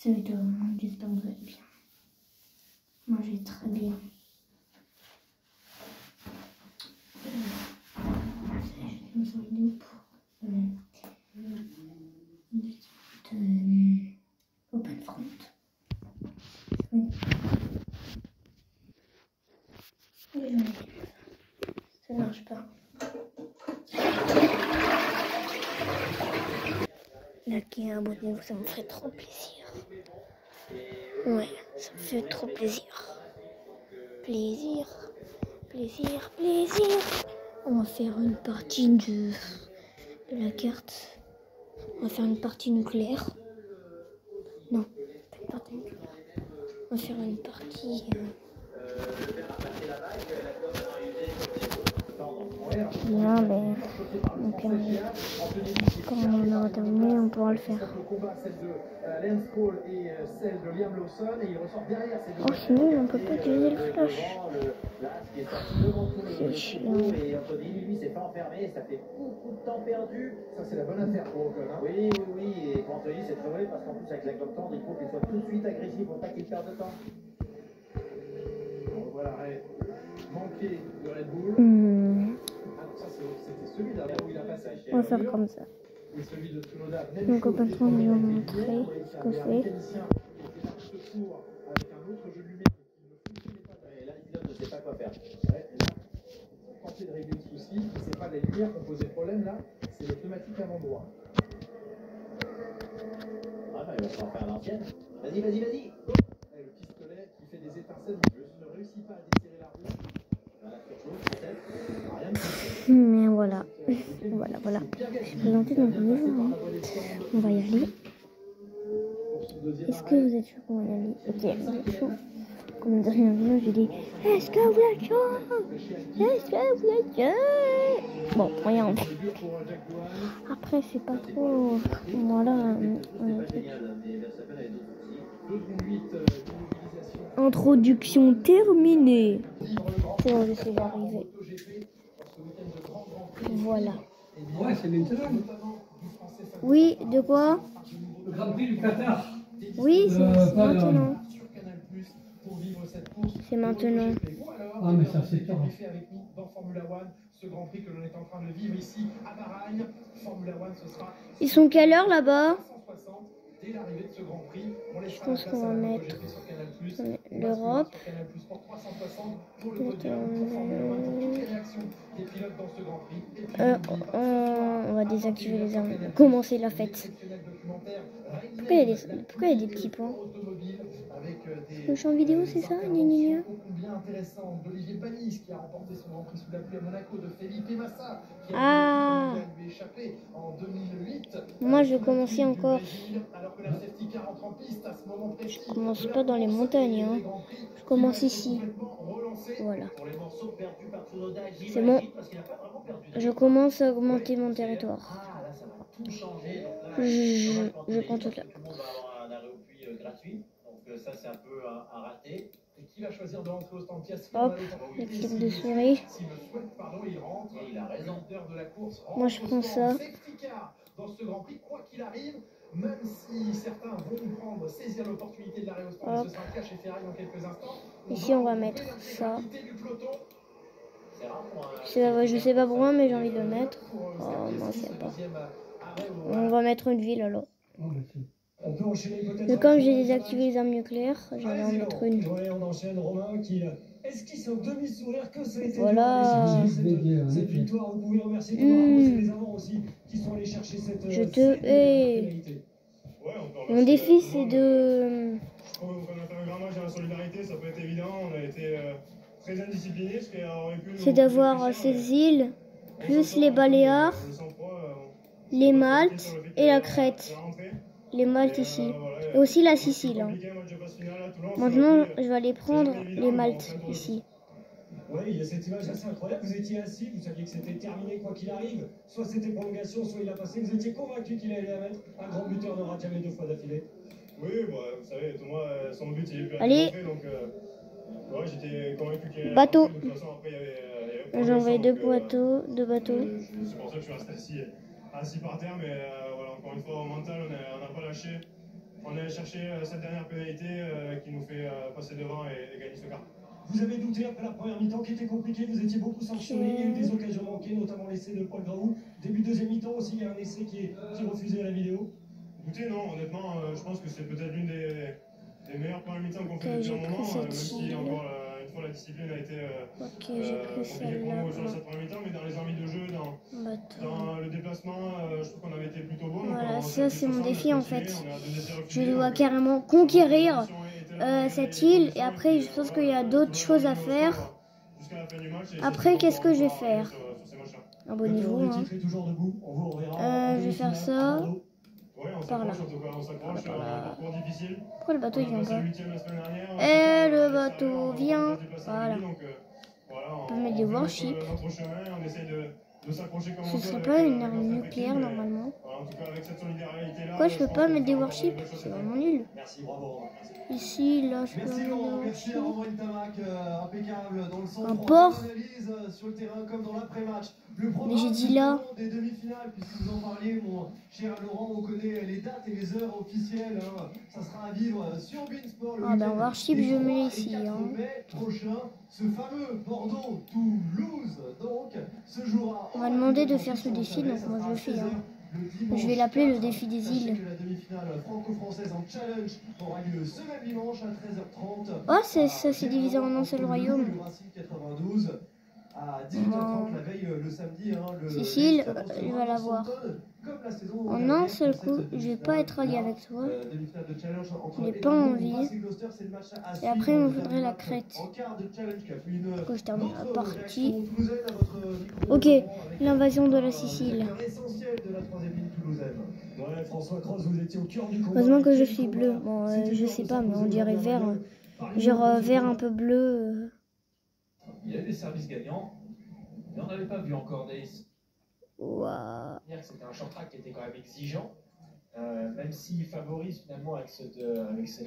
cette vidéo. J'espère que vous allez bien. Moi, j'ai très bien. Je fais une vidéo pour Open Front. Oui. Ça marche pas. Likez, abonnez-vous, ça me ferait trop plaisir. Ouais, ça me fait trop plaisir. Plaisir. On va faire une partie de la carte. On va faire une partie nucléaire. Non, pas une partie nucléaire. On va faire une partie... Bien, mais donc, quand on aura terminé, on pourra le faire. Oh, c'est nul, on peut pas utiliser le flash. C'est chiant. C'est la bonne affaire pour Ocon. Oui, et pour Anthony, c'est très vrai parce qu'en plus, avec la Globe tendre, il faut qu'il soit tout de suite agressif pour pas qu'il perde de temps. On voit l'arrêt manqué de Red Bull. On va faire comme ça. Donc au patron, on va montrer ce que c'est. Là, le pilote ne sait pas quoi faire. Tenter de régler le souci, c'est pas les lumières qui ont posé problème là, c'est le pneumatique avant droit. Ah bah il va falloir faire l'ancienne. Vas-y. Le pistolet qui fait des étincelles, je ne réussis pas à desserrer la roue. Mais voilà. Je vais présenter dans le niveau. On va y aller. Est-ce que vous êtes chaud qu'on va y aller? Ok, vous êtes chaud. Comme dans une vidéo, je dis est-ce que vous êtes chaud? Bon, rien. Après, c'est pas trop. Voilà. Introduction terminée. C'est bon, je suis arrivée. Voilà. Ouais, c'est maintenant. Oui, de quoi? Le Grand Prix du Qatar. Oui, c'est maintenant. C'est maintenant. Ah, mais ça c'est tard. Ils sont quelle heure là-bas? Je pense qu'on va mettre l'Europe. On va désactiver les armes. Commencer la fête. Pourquoi il y a des petits points? Le champ vidéo, c'est ça? Gna. Ah! Moi, je commençais encore. Je commence pas dans les montagnes, hein. Je commence ici. Voilà. C'est bon. Je commence à augmenter mon territoire. Je prends toute la course. Hop, les clics de souris. Moi je prends ça. Hop. Ici on va mettre ça. Je sais pas pourquoi mais j'ai envie de le mettre. Oh non, c'est pas. On va mettre une ville alors. Mais comme j'ai désactivé les armes nucléaires, j'allais en mettre une. Voilà. Je te hais. Mon défi c'est de... C'est d'avoir ces îles, plus les Baléares, les Maltes et la Crète. Les Maltes ici. Et aussi la Sicile. Hein. Maintenant, je vais aller prendre les Maltes ici. Ouais, il y a cette image assez incroyable. Vous étiez assis, vous saviez que c'était terminé quoi qu'il arrive. Soit c'était prolongation, soit il a passé. Vous étiez convaincu qu'il allait la mettre. Un grand buteur n'aura jamais 2 fois d'affilée. Oui, bah, vous savez, Thomas, son but il est hyper allez. Donc, ouais, j'étais convaincu qu'il allait bateau. De toute façon, après, il y avait j'ai envoyé deux bateaux. C'est pour ça que je suis resté assis par terre, mais voilà, encore une fois, au mental, on n'a pas lâché. on est chercher cette dernière pénalité qui nous fait passer devant et gagner ce quart. Vous avez douté après la première mi-temps qui était compliquée, vous étiez beaucoup sanctionné, il y a eu des occasions manquées, notamment l'essai de Paul Graou. Début de deuxième mi-temps aussi, il y a un essai qui est refusé à la vidéo. Écoutez, non, honnêtement, je pense que c'est peut-être l'une des meilleures premières mi-temps qu'on fait depuis un moment, même si encore une fois la discipline a été compliquée pour nous sur cette première mi-temps, mais dans les envies de jeu, dans le déplacement, je trouve qu'on avait été plutôt bon. Voilà, ça c'est mon défi en fait. Je dois carrément conquérir cette île et après je pense qu'il y a d'autres choses à faire. Après, qu'est-ce que je vais faire? Abonnez-vous. Hein. Je vais faire ça. Par là. Pourquoi le bateau il vient pas? Et le bateau vient. Voilà. On peut mettre des warships. Ce serait pas une arme nucléaire normalement. Pourquoi je peux pas mettre des warships? C'est vraiment nul. Ici, là, je peux mettre des warships. Un port. Mais j'ai dit là. Des demi-finales, puisque vous en parliez, mon cher Laurent, on connaît les dates et les heures officielles. Hein. Ça sera à vivre sur Beansport. Ah ben Warship, je mets ici. Hein. Mai prochain, ce fameux Bordeaux-Toulouse, donc, se jouera. On m'a demandé de faire ce défi, donc moi je le fais. Hein. Je vais l'appeler le défi des îles. La demi-finale franco-française en challenge aura lieu ce même dimanche à 13h30. Oh, ça s'est divisé en un seul royaume. 92. À 18h30 la veille le samedi, hein, Sicile, il va l'avoir. En un seul coup, je vais pas être allié avec toi. J'ai pas envie. Et après, il me faudrait la Crète. Quand je termine la partie. Ok, l'invasion de la Sicile. Heureusement que je suis bleu. Bon, je sais pas, mais on dirait vert. Genre vert un peu bleu. Il y a eu des services gagnants, mais on n'avait pas vu encore des... Waouh. C'était un short track qui était quand même exigeant, même s'il favorise finalement avec cette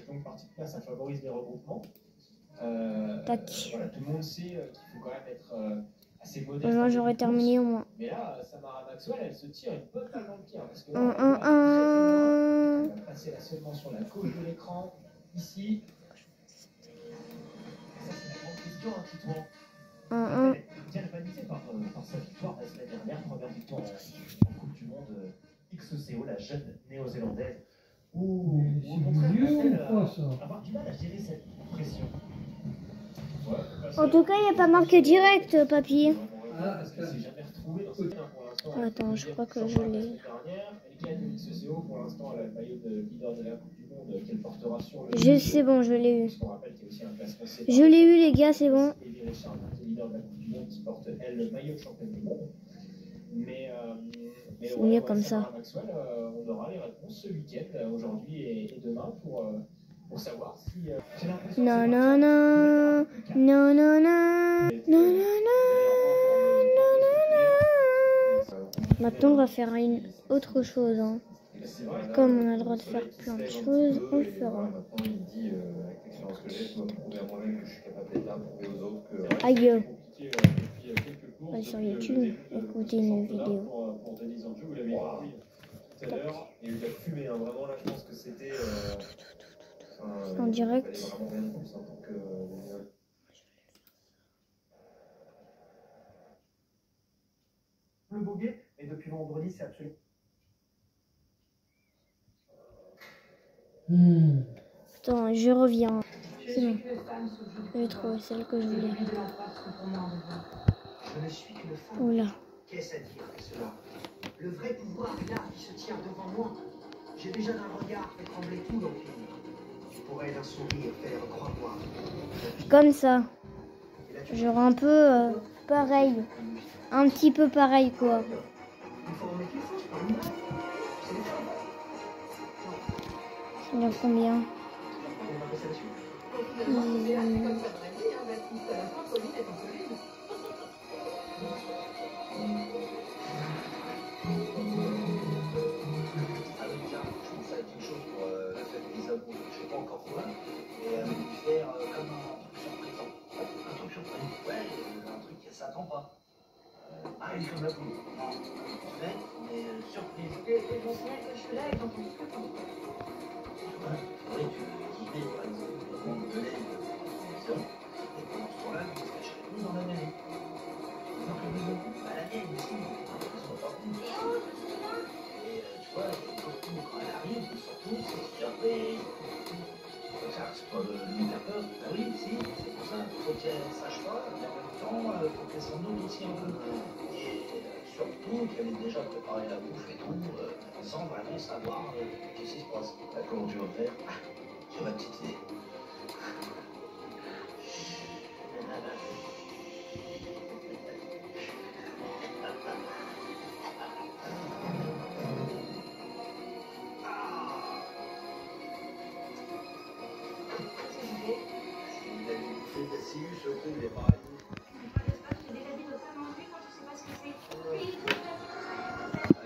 longue partie de place, ça favorise les regroupements. Voilà, tout le monde sait qu'il faut quand même être assez modeste. Moi j'aurais terminé au moins. Mais là, Samara Maxwell, elle se tire une bonne balle dans le pied. Parce que là, elle va passer là seulement sur la gauche de l'écran, ici. Ça, c'est la grande question, un petit tour. Bien validé par sa victoire la semaine dernière, première victoire en Coupe du Monde XCO, la jeune néo-zélandaise. Où au contraire, avoir du mal à gérer cette pression. En tout cas, il n'y a pas marqué direct, papy. Attends, je crois que je l'ai. Je sais bon, je l'ai eu. Je l'ai eu, les gars, c'est bon. C'est mieux comme ça. On aura les réponses ce week-end, aujourd'hui et demain, pour savoir si... Non, non, non. Non, non, non. Non, non, non. Non, non, non. Maintenant, on va faire une autre chose. Hein. Comme on a le droit de faire plein de choses, on le fera. Aïe. Ouais, sur YouTube, écoutez une vidéo. En direct. Le Boguet, et depuis vendredi, c'est absolument... Attends, je reviens. C'est bon. J'ai trouvé celle que je voulais. Je ne suis qu'une femme. Oula. Qu'est-ce à dire avec cela? Le vrai pouvoir est là, qui se tient devant moi. J'ai déjà d'un regard fait trembler tout l'empire. Je pourrais d'un sourire faire croire. Comme ça. Genre un peu pareil. Un petit peu pareil, quoi. Ça veut dire combien? Ah, il est comme la poule. Mais surprise. Et je sais que je suis là et quand on se C'est pas de lui faire peur. Ah oui, si, c'est pour ça. Faut qu'elle sache pas, mais en même temps, faut qu'elle s'en doute aussi un peu. Et surtout qu'elle ait déjà préparé la bouffe et tout, sans vraiment savoir qu'est-ce qui se passe. Comment tu vas faire? J'ai ma petite idée.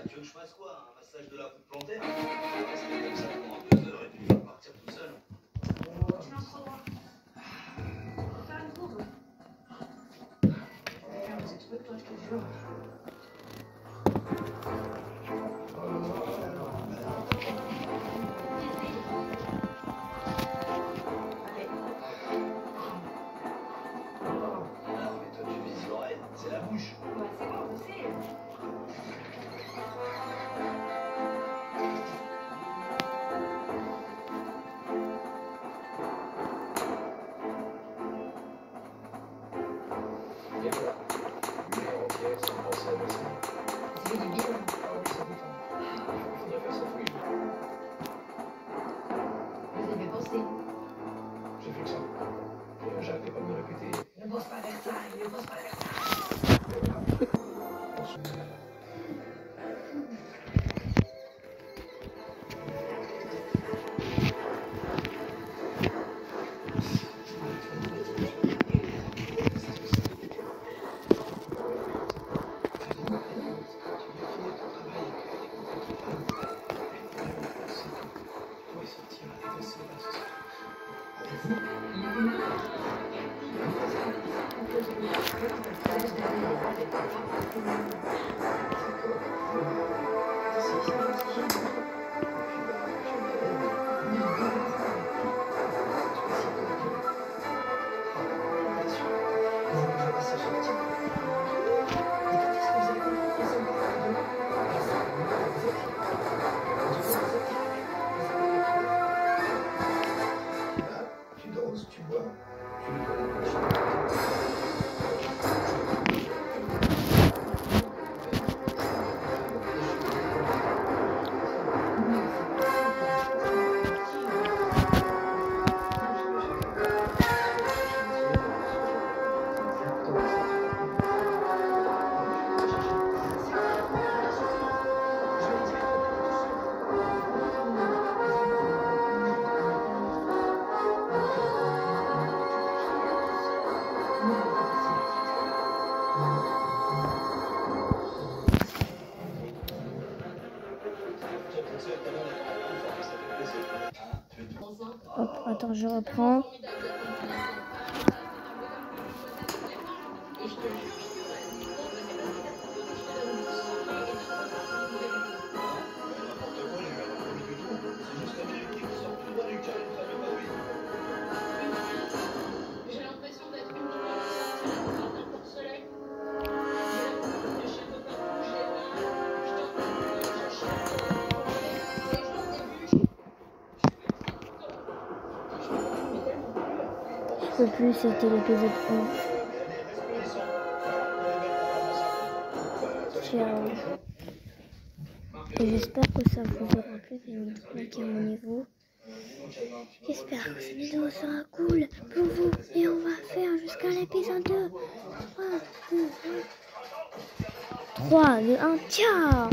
Tu veux que je fasse quoi? Un massage de la route plantaire? Rester comme ça pendant 2 heures et puis il va partir tout seul. Tu lances trop droit. Faut faire une courbe. C'est exprès de toi, je te jure. C'est la bouche. Ouais, c'est bon, je sais. Et voilà. Une heure entière sans penser à bosser. Ça fait du bien. Ah oui, ça détend. Il faudrait faire ça tous les jours. Vous avez pensé. J'ai fait que ça. J'arrêtais pas de me répéter. Ne bosse pas Versailles, ne bosse pas Versailles. Tu danses, tu bois, tu ne connais pas. Hop, attends, je reprends. J'ai l'impression d'être une dans un porcelaine. Le chien peut pas bouger là. Je peux plus, c'était l'épisode 1. Ciao. Et j'espère que ça vous aura plu, likez, abonnez-vous. J'espère que cette vidéo sera cool pour vous. Et on va faire jusqu'à l'épisode 2. 3, 2, 1. Ciao.